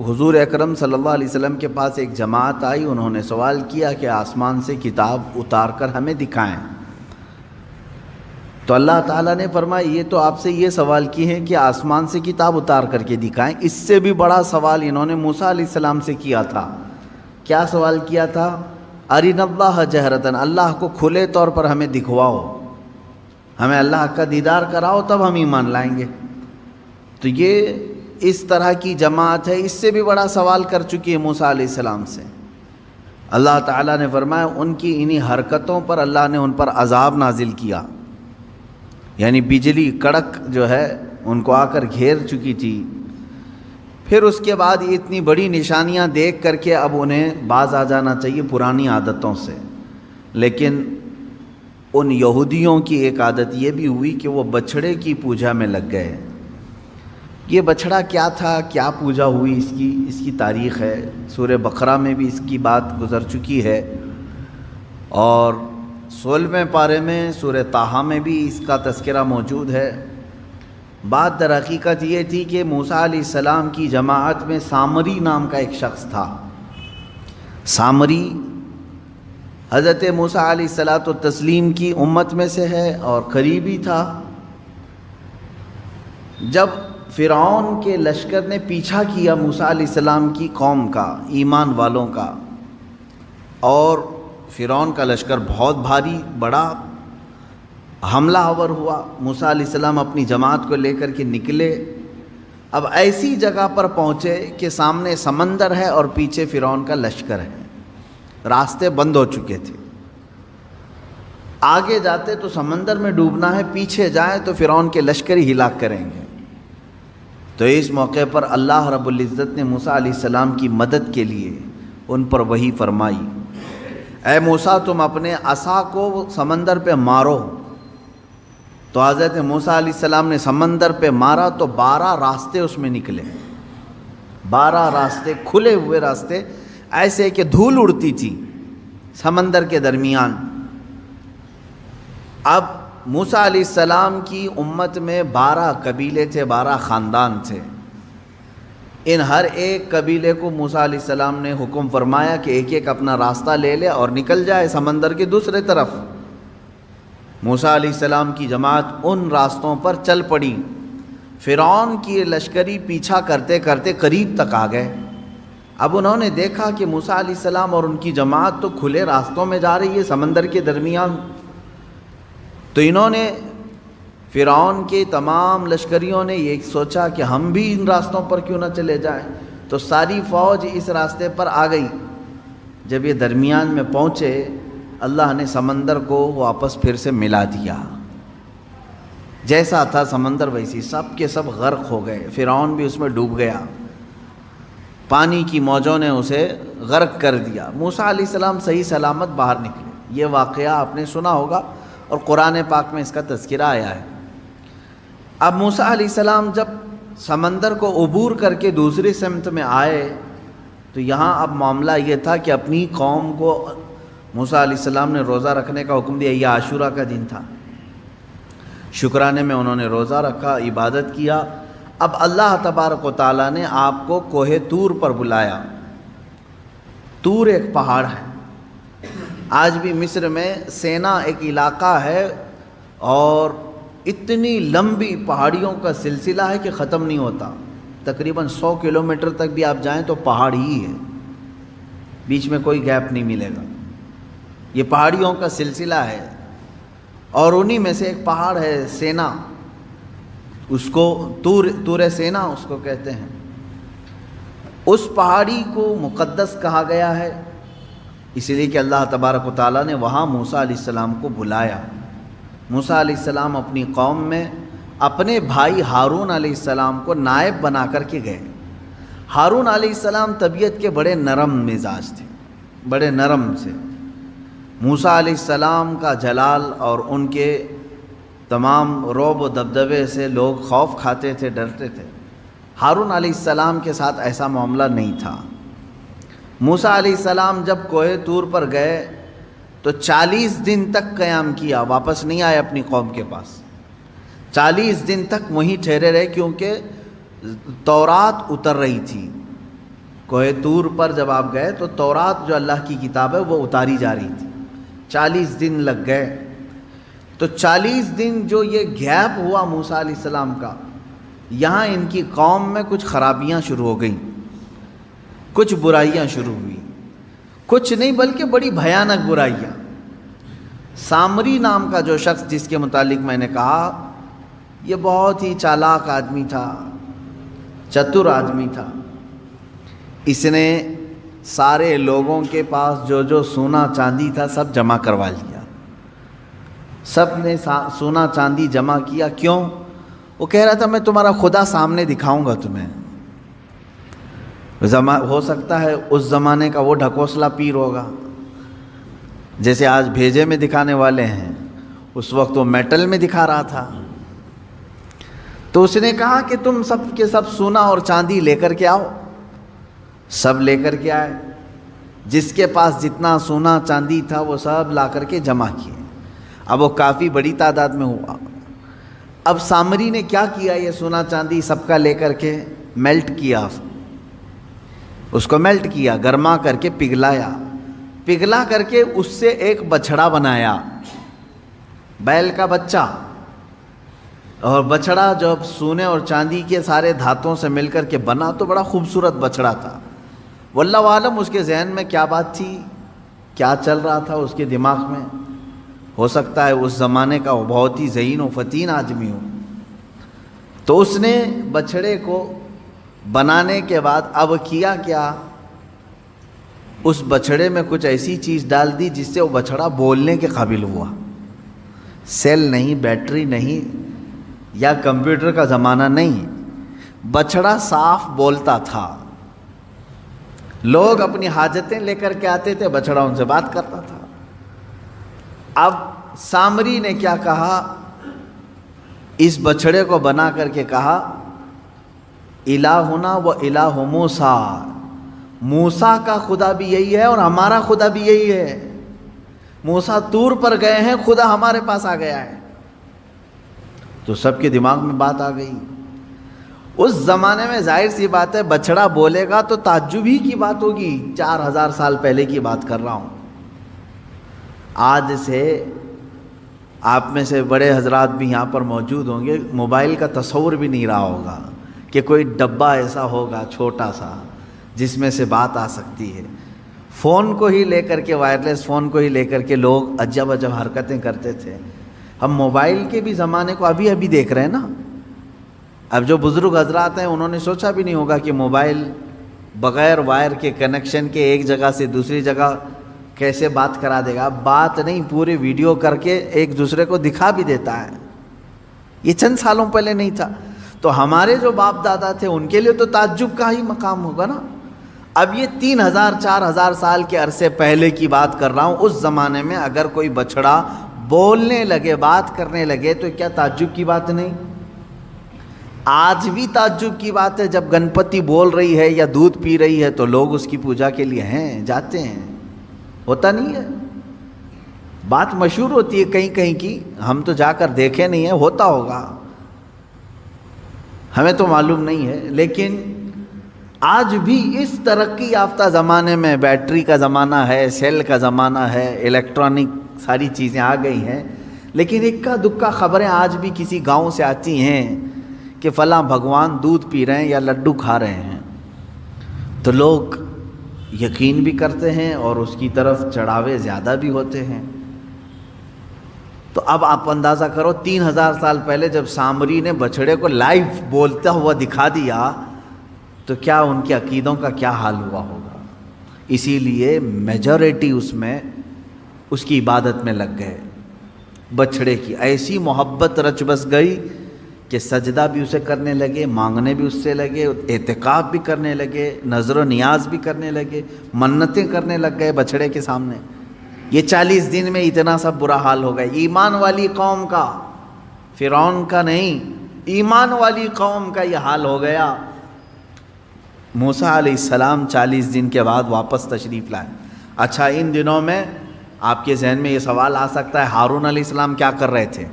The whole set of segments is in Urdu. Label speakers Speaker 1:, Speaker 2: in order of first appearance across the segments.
Speaker 1: حضور اکرم صلی اللہ علیہ وسلم کے پاس ایک جماعت آئی، انہوں نے سوال کیا کہ آسمان سے کتاب اتار کر ہمیں دکھائیں۔ تو اللہ تعالیٰ نے فرمایا یہ تو آپ سے یہ سوال کی ہے کہ آسمان سے کتاب اتار کر کے دکھائیں، اس سے بھی بڑا سوال انہوں نے موسیٰ علیہ السلام سے کیا تھا۔ کیا سوال کیا تھا؟ ارنا اللہ جہرتاً، اللہ کو کھلے طور پر ہمیں دکھواؤ، ہمیں اللہ کا دیدار کراؤ تب ہم ایمان لائیں گے۔ تو یہ اس طرح کی جماعت ہے، اس سے بھی بڑا سوال کر چکی ہے موسیٰ علیہ السلام سے۔ اللہ تعالیٰ نے فرمایا ان کی انہی حرکتوں پر اللہ نے ان پر عذاب نازل کیا، یعنی بجلی کڑک جو ہے ان کو آ کر گھیر چکی تھی۔ پھر اس کے بعد یہ اتنی بڑی نشانیاں دیکھ کر کے اب انہیں باز آ جانا چاہیے پرانی عادتوں سے، لیکن ان یہودیوں کی ایک عادت یہ بھی ہوئی کہ وہ بچھڑے کی پوجا میں لگ گئے۔ یہ بچھڑا کیا تھا، کیا پوجا ہوئی، اس کی تاریخ ہے، سورہ بقرہ میں بھی اس کی بات گزر چکی ہے، اور 16ویں پارے میں سورہ طٰہٰ میں بھی اس کا تذکرہ موجود ہے۔ بات در حقیقت یہ تھی کہ موسیٰ علیہ السلام کی جماعت میں سامری نام کا ایک شخص تھا۔ سامری حضرت موسیٰ علیہ السلام کی امت میں سے ہے اور قریبی تھا۔ جب فرعون کے لشکر نے پیچھا کیا موسیٰ علیہ السلام کی قوم کا، ایمان والوں کا، اور فرعون کا لشکر بہت بھاری بڑا حملہ آور ہوا، موسیٰ علیہ السلام اپنی جماعت کو لے کر کے نکلے۔ اب ایسی جگہ پر پہنچے کہ سامنے سمندر ہے اور پیچھے فرعون کا لشکر ہے، راستے بند ہو چکے تھے۔ آگے جاتے تو سمندر میں ڈوبنا ہے، پیچھے جائیں تو فرعون کے لشکر ہی ہلاک کریں گے۔ تو اس موقع پر اللہ رب العزت نے موسیٰ علیہ السلام کی مدد کے لیے ان پر وحی فرمائی، اے موسیٰ تم اپنے عصا کو سمندر پہ مارو۔ تو حضرت موسیٰ علیہ السلام نے سمندر پہ مارا تو 12 راستے اس میں نکلے، 12 راستے، کھلے ہوئے راستے، ایسے کہ دھول اڑتی تھی سمندر کے درمیان۔ اب موسیٰ علیہ السلام کی امت میں 12 قبیلے تھے، 12 خاندان تھے۔ ان ہر ایک قبیلے کو موسیٰ علیہ السلام نے حکم فرمایا کہ ایک ایک اپنا راستہ لے لے اور نکل جائے سمندر کے دوسرے طرف۔ موسیٰ علیہ السلام کی جماعت ان راستوں پر چل پڑی۔ فرعون کی لشکری پیچھا کرتے کرتے قریب تک آ گئے۔ اب انہوں نے دیکھا کہ موسیٰ علیہ السلام اور ان کی جماعت تو کھلے راستوں میں جا رہی ہے سمندر کے درمیان، تو انہوں نے فرعون کے تمام لشکریوں نے یہ سوچا کہ ہم بھی ان راستوں پر کیوں نہ چلے جائیں، تو ساری فوج اس راستے پر آ گئی۔ جب یہ درمیان میں پہنچے اللہ نے سمندر کو واپس پھر سے ملا دیا، جیسا تھا سمندر ویسی، سب کے سب غرق ہو گئے، فرعون بھی اس میں ڈوب گیا، پانی کی موجوں نے اسے غرق کر دیا۔ موسیٰ علیہ السلام صحیح سلامت باہر نکلے۔ یہ واقعہ آپ نے سنا ہوگا اور قرآن پاک میں اس کا تذکرہ آیا ہے۔ اب موسیٰ علیہ السلام جب سمندر کو عبور کر کے دوسری سمت میں آئے تو یہاں اب معاملہ یہ تھا کہ اپنی قوم کو موسیٰ علیہ السلام نے روزہ رکھنے کا حکم دیا۔ یہ عاشورہ کا دن تھا، شکرانے میں انہوں نے روزہ رکھا، عبادت کیا۔ اب اللہ تبارک و تعالیٰ نے آپ کو کوہ طور پر بلایا۔ طور ایک پہاڑ ہے، آج بھی مصر میں سینا ایک علاقہ ہے اور اتنی لمبی پہاڑیوں کا سلسلہ ہے کہ ختم نہیں ہوتا، تقریباً 100 کلومیٹر تک بھی آپ جائیں تو پہاڑ ہی ہے، بیچ میں کوئی گیپ نہیں ملے گا۔ یہ پہاڑیوں کا سلسلہ ہے اور انہی میں سے ایک پہاڑ ہے سینا، اس کو طور سینا اس کو کہتے ہیں۔ اس پہاڑی کو مقدس کہا گیا ہے اس لیے کہ اللہ تبارک و تعالیٰ نے وہاں موسیٰ علیہ السلام کو بلایا۔ موسیٰ علیہ السلام اپنی قوم میں اپنے بھائی ہارون علیہ السلام کو نائب بنا کر کے گئے۔ ہارون علیہ السلام طبیعت کے بڑے نرم مزاج تھے، بڑے نرم سے۔ موسیٰ علیہ السلام کا جلال اور ان کے تمام رعب و دبدبے سے لوگ خوف کھاتے تھے، ڈرتے تھے۔ ہارون علیہ السلام کے ساتھ ایسا معاملہ نہیں تھا۔ موسیٰ علیہ السلام جب کوہ طور پر گئے تو 40 دن تک قیام کیا، واپس نہیں آئے اپنی قوم کے پاس۔ 40 دن تک وہیں ٹھہرے رہے کیونکہ تورات اتر رہی تھی، کوہ طور پر جب آپ گئے تو تورات جو اللہ کی کتاب ہے وہ اتاری جا رہی تھی، 40 دن لگ گئے۔ تو 40 دن جو یہ گیپ ہوا موسیٰ علیہ السلام کا، یہاں ان کی قوم میں کچھ خرابیاں شروع ہو گئیں، کچھ برائیاں شروع ہوئی، کچھ نہیں بلکہ بڑی بھیانک برائیاں۔ سامری نام کا جو شخص جس کے متعلق میں نے کہا، یہ بہت ہی چالاک آدمی تھا، چتر آدمی تھا۔ اس نے سارے لوگوں کے پاس جو سونا چاندی تھا سب جمع کروا لیا، سب نے سونا چاندی جمع کیا۔ کیوں؟ وہ کہہ رہا تھا میں تمہارا خدا سامنے دکھاؤں گا تمہیں۔ ہو سکتا ہے اس زمانے کا وہ ڈھکوسلا پیر ہوگا، جیسے آج بھیجے میں دکھانے والے ہیں، اس وقت وہ میٹل میں دکھا رہا تھا۔ تو اس نے کہا کہ تم سب کے سب سونا اور چاندی لے کر کے آؤ۔ سب لے کر کے آئے، جس کے پاس جتنا سونا چاندی تھا وہ سب لا کر کے جمع کیے۔ اب وہ کافی بڑی تعداد میں ہوا۔ اب سامری نے کیا کیا؟ یہ سونا چاندی سب کا لے کر کے میلٹ کیا، اس کو میلٹ کیا، گرما کر کے پگھلایا، پگھلا کر کے اس سے ایک بچھڑا بنایا، بیل کا بچہ۔ اور بچھڑا جب سونے اور چاندی کے سارے دھاتوں سے مل کر کے بنا تو بڑا خوبصورت بچھڑا تھا۔ واللہ عالم اس کے ذہن میں کیا بات تھی، کیا چل رہا تھا اس کے دماغ میں۔ ہو سکتا ہے اس زمانے کا وہ بہت ہی ذہین و فتین آدمی ہو۔ تو اس نے بچھڑے کو بنانے کے بعد اب کیا کیا، اس بچھڑے میں کچھ ایسی چیز ڈال دی جس سے وہ بچھڑا بولنے کے قابل ہوا۔ سیل نہیں، بیٹری نہیں، یا کمپیوٹر کا زمانہ نہیں، بچھڑا صاف بولتا تھا۔ لوگ اپنی حاجتیں لے کر کے آتے تھے، بچھڑا ان سے بات کرتا تھا۔ اب سامری نے کیا کہا، اس بچھڑے کو بنا کر کے کہا الہنا و الہ موسیٰ، موسیٰ کا خدا بھی یہی ہے اور ہمارا خدا بھی یہی ہے۔ موسیٰ طور پر گئے ہیں، خدا ہمارے پاس آ گیا ہے۔ تو سب کے دماغ میں بات آ گئی۔ اس زمانے میں ظاہر سی بات ہے بچھڑا بولے گا تو تعجب ہی کی بات ہوگی، 4000 سال پہلے کی بات کر رہا ہوں۔ آج سے آپ میں سے بڑے حضرات بھی یہاں پر موجود ہوں گے، موبائل کا تصور بھی نہیں رہا ہوگا کہ کوئی ڈبہ ایسا ہوگا چھوٹا سا جس میں سے بات آ سکتی ہے۔ فون کو ہی لے کر کے، وائرلیس فون کو ہی لے کر کے لوگ عجب عجب حرکتیں کرتے تھے۔ ہم موبائل کے بھی زمانے کو ابھی دیکھ رہے ہیں نا۔ اب جو بزرگ حضرات ہیں انہوں نے سوچا بھی نہیں ہوگا کہ موبائل بغیر وائر کے کنیکشن کے ایک جگہ سے دوسری جگہ کیسے بات کرا دے گا۔ بات نہیں، پورے ویڈیو کر کے ایک دوسرے کو دکھا بھی دیتا ہے۔ یہ چند سالوں پہلے نہیں تھا۔ تو ہمارے جو باپ دادا تھے ان کے لیے تو تعجب کا ہی مقام ہوگا نا۔ اب یہ 3000 4000 سال کے عرصے پہلے کی بات کر رہا ہوں۔ اس زمانے میں اگر کوئی بچھڑا بولنے لگے، بات کرنے لگے تو کیا تعجب کی بات نہیں؟ آج بھی تعجب کی بات ہے جب گنپتی بول رہی ہے یا دودھ پی رہی ہے تو لوگ اس کی پوجا کے لیے ہیں، جاتے ہیں۔ ہوتا نہیں ہے؟ بات مشہور ہوتی ہے کہیں کہیں کی، ہم تو جا کر دیکھے نہیں ہیں، ہوتا ہوگا، ہمیں تو معلوم نہیں ہے۔ لیکن آج بھی اس ترقی یافتہ زمانے میں بیٹری کا زمانہ ہے، سیل کا زمانہ ہے، الیکٹرانک ساری چیزیں آ گئی ہیں، لیکن اکا دکا خبریں آج بھی کسی گاؤں سے آتی ہیں کہ فلاں بھگوان دودھ پی رہے ہیں یا لڈو کھا رہے ہیں، تو لوگ یقین بھی کرتے ہیں اور اس کی طرف چڑھاوے زیادہ بھی ہوتے ہیں۔ تو اب آپ اندازہ کرو 3000 سال پہلے جب سامری نے بچھڑے کو لائیو بولتا ہوا دکھا دیا تو کیا ان کے عقیدوں کا کیا حال ہوا ہوگا۔ اسی لیے میجورٹی اس میں اس کی عبادت میں لگ گئے۔ بچھڑے کی ایسی محبت رچ بس گئی کہ سجدہ بھی اسے کرنے لگے، مانگنے بھی اس سے لگے، اعتکاف بھی کرنے لگے، نظر و نیاز بھی کرنے لگے، منتیں کرنے لگ گئے بچھڑے کے سامنے۔ یہ 40 دن میں اتنا سب برا حال ہو گیا۔ ایمان والی قوم کا، فرعون کا نہیں، ایمان والی قوم کا یہ حال ہو گیا۔ موسیٰ علیہ السلام 40 دن کے بعد واپس تشریف لائے۔ اچھا، ان دنوں میں آپ کے ذہن میں یہ سوال آ سکتا ہے ہارون علیہ السلام کیا کر رہے تھے؟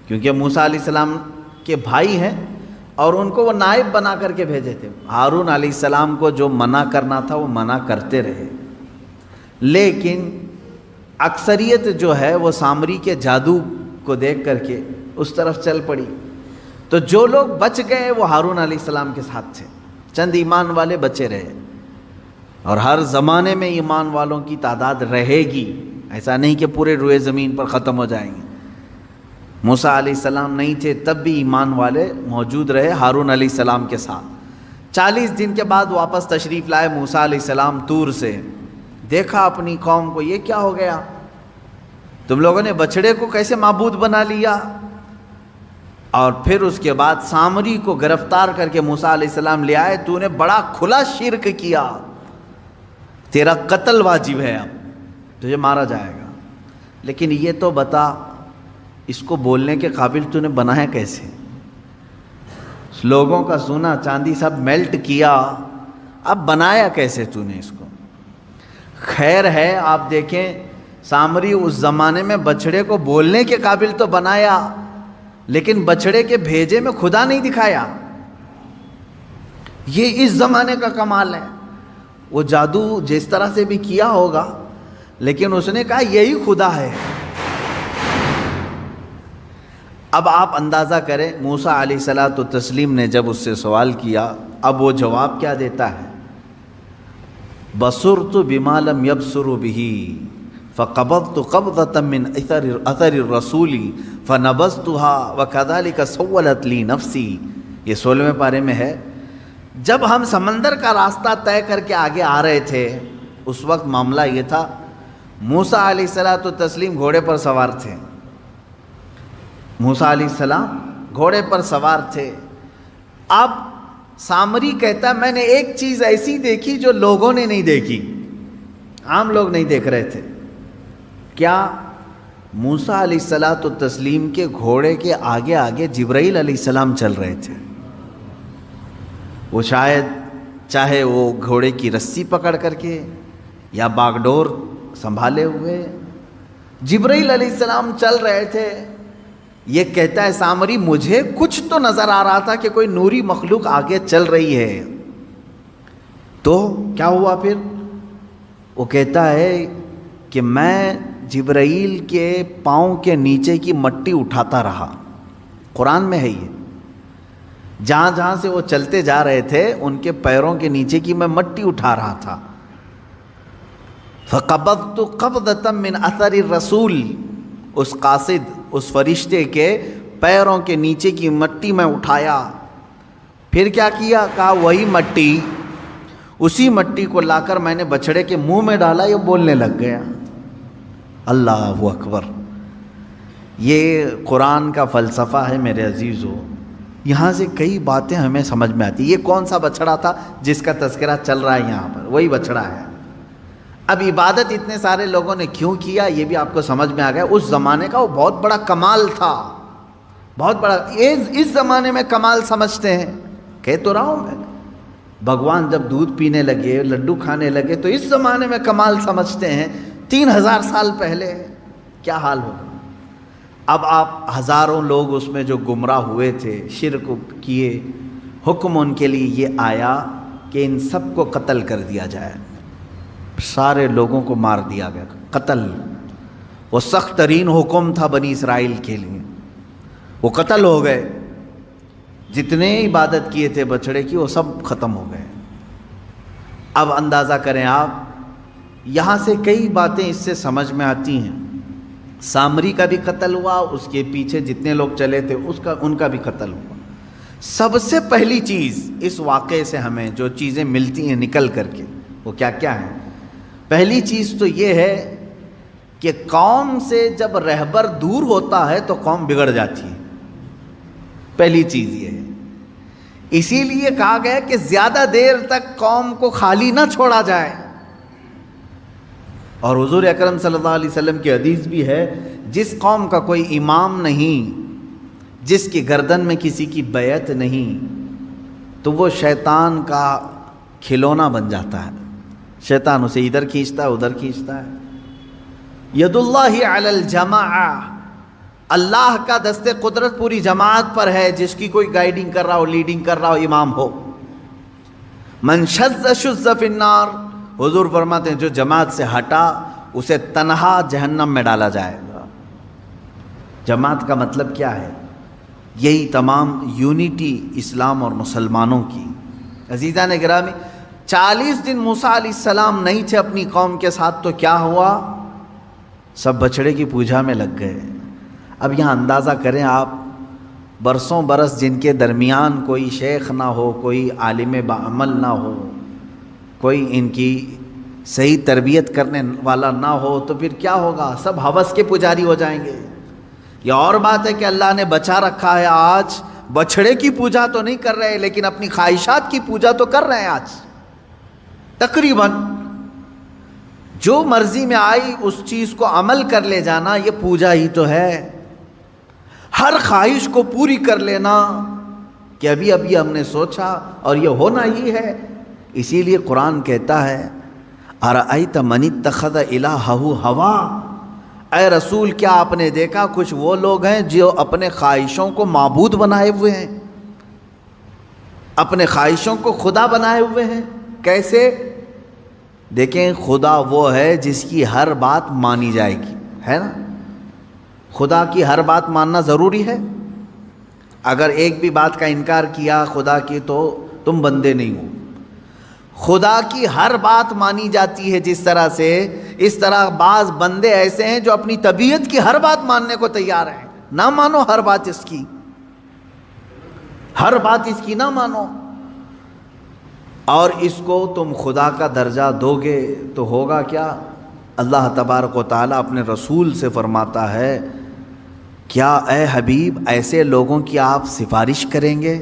Speaker 1: کیونکہ موسیٰ علیہ السلام کے بھائی ہیں اور ان کو وہ نائب بنا کر کے بھیجے تھے۔ ہارون علیہ السلام کو جو منع کرنا تھا وہ منع کرتے رہے، لیکن اکثریت جو ہے وہ سامری کے جادو کو دیکھ کر کے اس طرف چل پڑی۔ تو جو لوگ بچ گئے وہ ہارون علیہ السلام کے ساتھ تھے، چند ایمان والے بچے رہے، اور ہر زمانے میں ایمان والوں کی تعداد رہے گی، ایسا نہیں کہ پورے روئے زمین پر ختم ہو جائیں گے۔ موسیٰ علیہ السلام نہیں تھے تب بھی ایمان والے موجود رہے ہارون علیہ السلام کے ساتھ۔ 40 دن کے بعد واپس تشریف لائے موسیٰ علیہ السلام طور سے، دیکھا اپنی قوم کو، یہ کیا ہو گیا، تم لوگوں نے بچڑے کو کیسے معبود بنا لیا؟ اور پھر اس کے بعد سامری کو گرفتار کر کے موسیٰ علیہ السلام لے آئے، تو نے بڑا کھلا شرک کیا، تیرا قتل واجب ہے، اب تجھے مارا جائے گا، لیکن یہ تو بتا اس کو بولنے کے قابل تو نے بنایا کیسے؟ لوگوں کا سونا چاندی سب میلٹ کیا، اب بنایا کیسے تو نے اس کو؟ خیر ہے، آپ دیکھیں سامری اس زمانے میں بچڑے کو بولنے کے قابل تو بنایا، لیکن بچڑے کے بھیجے میں خدا نہیں دکھایا۔ یہ اس زمانے کا کمال ہے۔ وہ جادو جس طرح سے بھی کیا ہوگا، لیکن اس نے کہا یہی خدا ہے۔ اب آپ اندازہ کریں موسیٰ علیہ الصلوۃ والتسلیم نے جب اس سے سوال کیا، اب وہ جواب کیا دیتا ہے؟ بصرت بما لم يبصروا به فقبضت قبضة من اثر الرسول فنبذتها وكذلك سولت لي نفسي۔ یہ 16ویں پارے میں ہے۔ جب ہم سمندر کا راستہ طے کر کے آگے آ رہے تھے، اس وقت معاملہ یہ تھا، موسیٰ علیہ الصلوۃ والتسلیم گھوڑے پر سوار تھے، موسیٰ علیہ السلام گھوڑے پر سوار تھے۔ اب سامری کہتا ہے میں نے ایک چیز ایسی دیکھی جو لوگوں نے نہیں دیکھی، عام لوگ نہیں دیکھ رہے تھے۔ کیا؟ موسیٰ علیہ الصلوۃ والتسلیم کے گھوڑے کے آگے آگے جبرائیل علیہ السلام چل رہے تھے۔ وہ شاید چاہے وہ گھوڑے کی رسی پکڑ کر کے یا باگڈور سنبھالے ہوئے، جبرائیل علیہ السلام چل رہے تھے۔ یہ کہتا ہے سامری مجھے کچھ تو نظر آ رہا تھا کہ کوئی نوری مخلوق آگے چل رہی ہے۔ تو کیا ہوا پھر؟ وہ کہتا ہے کہ میں جبرائیل کے پاؤں کے نیچے کی مٹی اٹھاتا رہا۔ قرآن میں ہے یہ، جہاں جہاں سے وہ چلتے جا رہے تھے ان کے پیروں کے نیچے کی میں مٹی اٹھا رہا تھا۔ فَقَبَضْتُ قَبْضَةً مِّنْ أَثَرِ الرَّسُولِ، اس قاصد، اس فرشتے کے پیروں کے نیچے کی مٹی میں اٹھایا۔ پھر کیا کیا؟ کہا وہی مٹی، اسی مٹی کو لا کر میں نے بچڑے کے منہ میں ڈالا، یہ بولنے لگ گیا۔ اللہ اکبر! یہ قرآن کا فلسفہ ہے میرے عزیزو۔ یہاں سے کئی باتیں ہمیں سمجھ میں آتی۔ یہ کون سا بچڑا تھا جس کا تذکرہ چل رہا ہے یہاں پر؟ وہی بچڑا ہے۔ اب عبادت اتنے سارے لوگوں نے کیوں کیا یہ بھی آپ کو سمجھ میں آ گیا۔ اس زمانے کا وہ بہت بڑا کمال تھا، بہت بڑا۔ اس زمانے میں کمال سمجھتے ہیں، کہہ تو رہا ہوں میں، بھگوان جب دودھ پینے لگے، لڈو کھانے لگے، تو اس زمانے میں کمال سمجھتے ہیں۔ 3000 سال پہلے کیا حال ہوگا؟ اب آپ ہزاروں لوگ اس میں جو گمراہ ہوئے تھے، شرک کیے، حکم ان کے لیے یہ آیا کہ ان سب کو قتل کر دیا جائے۔ سارے لوگوں کو مار دیا گیا، قتل۔ وہ سخت ترین حکم تھا بنی اسرائیل کے لیے، وہ قتل ہو گئے۔ جتنے عبادت کیے تھے بچڑے کی وہ سب ختم ہو گئے۔ اب اندازہ کریں آپ، یہاں سے کئی باتیں اس سے سمجھ میں آتی ہیں۔ سامری کا بھی قتل ہوا، اس کے پیچھے جتنے لوگ چلے تھے ان کا بھی قتل ہوا۔ سب سے پہلی چیز اس واقعے سے ہمیں جو چیزیں ملتی ہیں نکل کر کے، وہ کیا کیا ہیں؟ پہلی چیز تو یہ ہے کہ قوم سے جب رہبر دور ہوتا ہے تو قوم بگڑ جاتی ہے۔ پہلی چیز یہ ہے، اسی لیے کہا گیا کہ زیادہ دیر تک قوم کو خالی نہ چھوڑا جائے۔ اور حضور اکرم صلی اللہ علیہ وسلم کی حدیث بھی ہے، جس قوم کا کوئی امام نہیں، جس کی گردن میں کسی کی بیعت نہیں، تو وہ شیطان کا کھلونا بن جاتا ہے۔ شیطان اسے ادھر کھینچتا ہے، ادھر کھینچتا ہے۔ ید اللہ علی الجماع، اللہ کا دست قدرت پوری جماعت پر ہے، جس کی کوئی گائیڈنگ کر رہا ہو، لیڈنگ کر رہا ہو، امام ہو۔ من شذ شذ فی النار، حضور فرماتے ہیں جو جماعت سے ہٹا اسے تنہا جہنم میں ڈالا جائے گا۔ جماعت کا مطلب کیا ہے؟ یہی تمام یونٹی اسلام اور مسلمانوں کی۔ عزیزان گرامی، 40 دن موسیٰ علیہ السلام نہیں تھے اپنی قوم کے ساتھ، تو کیا ہوا؟ سب بچڑے کی پوجا میں لگ گئے۔ اب یہاں اندازہ کریں آپ، برسوں برس جن کے درمیان کوئی شیخ نہ ہو، کوئی عالم بعمل نہ ہو، کوئی ان کی صحیح تربیت کرنے والا نہ ہو، تو پھر کیا ہوگا؟ سب ہوس کے پجاری ہو جائیں گے۔ یہ اور بات ہے کہ اللہ نے بچا رکھا ہے، آج بچڑے کی پوجا تو نہیں کر رہے، لیکن اپنی خواہشات کی پوجا تو کر رہے ہیں آج تقریباً۔ جو مرضی میں آئی اس چیز کو عمل کر لے جانا، یہ پوجا ہی تو ہے۔ ہر خواہش کو پوری کر لینا کہ ابھی ابھی ہم نے سوچا اور یہ ہونا ہی ہے۔ اسی لیے قرآن کہتا ہے ارأیت من اتخذ الہہ ہوا، اے رسول کیا آپ نے دیکھا کچھ وہ لوگ ہیں جو اپنے خواہشوں کو معبود بنائے ہوئے ہیں، اپنے خواہشوں کو خدا بنائے ہوئے ہیں۔ کیسے؟ دیکھیں، خدا وہ ہے جس کی ہر بات مانی جائے گی، ہے نا؟ خدا کی ہر بات ماننا ضروری ہے۔ اگر ایک بھی بات کا انکار کیا خدا کی تو تم بندے نہیں ہو۔ خدا کی ہر بات مانی جاتی ہے جس طرح سے، اس طرح بعض بندے ایسے ہیں جو اپنی طبیعت کی ہر بات ماننے کو تیار ہیں۔ نہ مانو ہر بات اس کی، ہر بات اس کی نہ مانو، اور اس کو تم خدا کا درجہ دو گے تو ہوگا کیا؟ اللہ تبارک و تعالیٰ اپنے رسول سے فرماتا ہے کیا اے حبیب ایسے لوگوں کی آپ سفارش کریں گے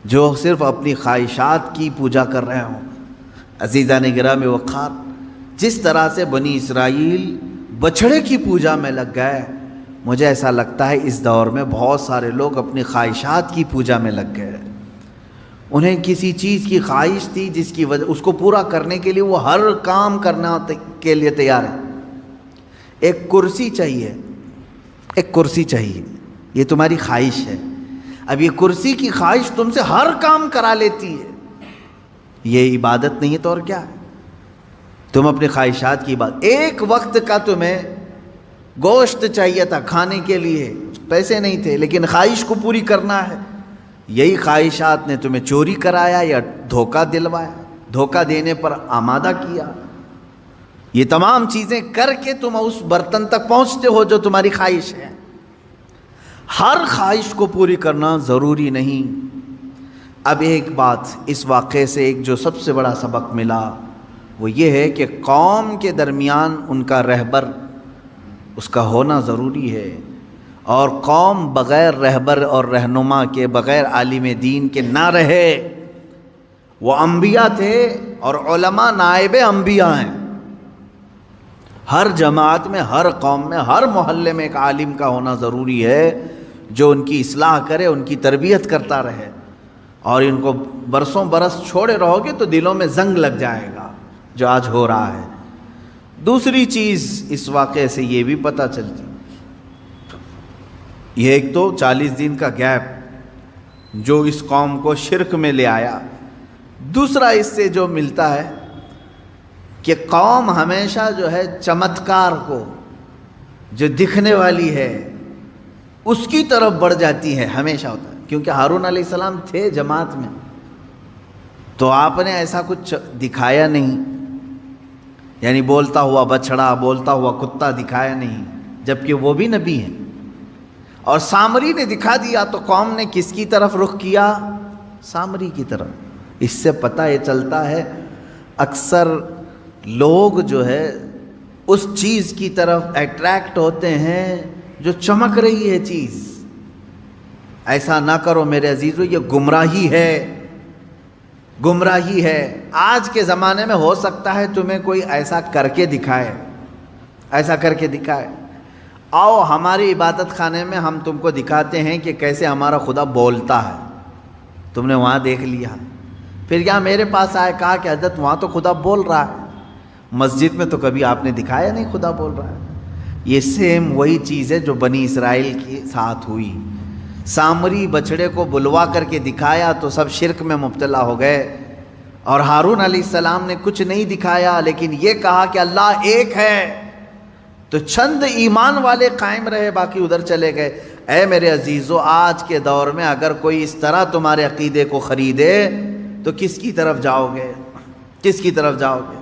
Speaker 1: جو صرف اپنی خواہشات کی پوجا کر رہے ہوں؟ عزیزان گرامی وقار، جس طرح سے بنی اسرائیل بچھڑے کی پوجا میں لگ گئے، مجھے ایسا لگتا ہے اس دور میں بہت سارے لوگ اپنی خواہشات کی پوجا میں لگ گئے۔ انہیں کسی چیز کی خواہش تھی جس کی وجہ اس کو پورا کرنے کے لیے وہ ہر کام کرنا کے لیے تیار ہے۔ ایک کرسی چاہیے، ایک کرسی چاہیے، یہ تمہاری خواہش ہے۔ اب یہ کرسی کی خواہش تم سے ہر کام کرا لیتی ہے، یہ عبادت نہیں ہے تو اور کیا ہے؟ تم اپنی خواہشات کی بات، ایک وقت کا تمہیں گوشت چاہیے تھا کھانے کے لیے، پیسے نہیں تھے، لیکن خواہش کو پوری کرنا ہے، یہی خواہشات نے تمہیں چوری کرایا یا دھوکہ دلوایا، دھوکہ دینے پر آمادہ کیا۔ یہ تمام چیزیں کر کے تم اس برتن تک پہنچتے ہو جو تمہاری خواہش ہے۔ ہر خواہش کو پوری کرنا ضروری نہیں۔ اب ایک بات اس واقعے سے ایک جو سب سے بڑا سبق ملا وہ یہ ہے کہ قوم کے درمیان ان کا رہبر اس کا ہونا ضروری ہے، اور قوم بغیر رہبر اور رہنما کے، بغیر عالم دین کے نہ رہے۔ وہ انبیاء تھے اور علماء نائب انبیاء ہیں۔ ہر جماعت میں، ہر قوم میں، ہر محلے میں ایک عالم کا ہونا ضروری ہے جو ان کی اصلاح کرے، ان کی تربیت کرتا رہے۔ اور ان کو برسوں برس چھوڑے رہو گے تو دلوں میں زنگ لگ جائے گا جو آج ہو رہا ہے۔ دوسری چیز اس واقعے سے یہ بھی پتہ چلتی، یہ ایک تو 40 دن کا گیپ جو اس قوم کو شرک میں لے آیا، دوسرا اس سے جو ملتا ہے کہ قوم ہمیشہ جو ہے چمتکار کو، جو دکھنے والی ہے اس کی طرف بڑھ جاتی ہے، ہمیشہ ہوتا ہے۔ کیونکہ ہارون علیہ السلام تھے جماعت میں تو آپ نے ایسا کچھ دکھایا نہیں، یعنی بولتا ہوا بچڑا، بولتا ہوا کتا دکھایا نہیں، جبکہ وہ بھی نبی ہیں۔ اور سامری نے دکھا دیا تو قوم نے کس کی طرف رخ کیا؟ سامری کی طرف۔ اس سے پتہ یہ چلتا ہے اکثر لوگ جو ہے اس چیز کی طرف اٹریکٹ ہوتے ہیں جو چمک رہی ہے چیز۔ ایسا نہ کرو میرے عزیزو، یہ گمراہی ہے، گمراہی ہے۔ آج کے زمانے میں ہو سکتا ہے تمہیں کوئی ایسا کر کے دکھائے، ایسا کر کے دکھائے، آؤ ہماری عبادت خانے میں ہم تم کو دکھاتے ہیں کہ کیسے ہمارا خدا بولتا ہے، تم نے وہاں دیکھ لیا، پھر یہاں میرے پاس آئے، کہا کہ حضرت وہاں تو خدا بول رہا ہے، مسجد میں تو کبھی آپ نے دکھایا نہیں خدا بول رہا ہے۔ یہ سیم وہی چیز ہے جو بنی اسرائیل کے ساتھ ہوئی. سامری بچڑے کو بلوا کر کے دکھایا تو سب شرک میں مبتلا ہو گئے، اور ہارون علیہ السلام نے کچھ نہیں دکھایا لیکن یہ کہا کہ اللہ ایک ہے، تو چند ایمان والے قائم رہے، باقی ادھر چلے گئے. اے میرے عزیزو، آج کے دور میں اگر کوئی اس طرح تمہارے عقیدے کو خریدے تو کس کی طرف جاؤ گے؟ کس کی طرف جاؤ گے؟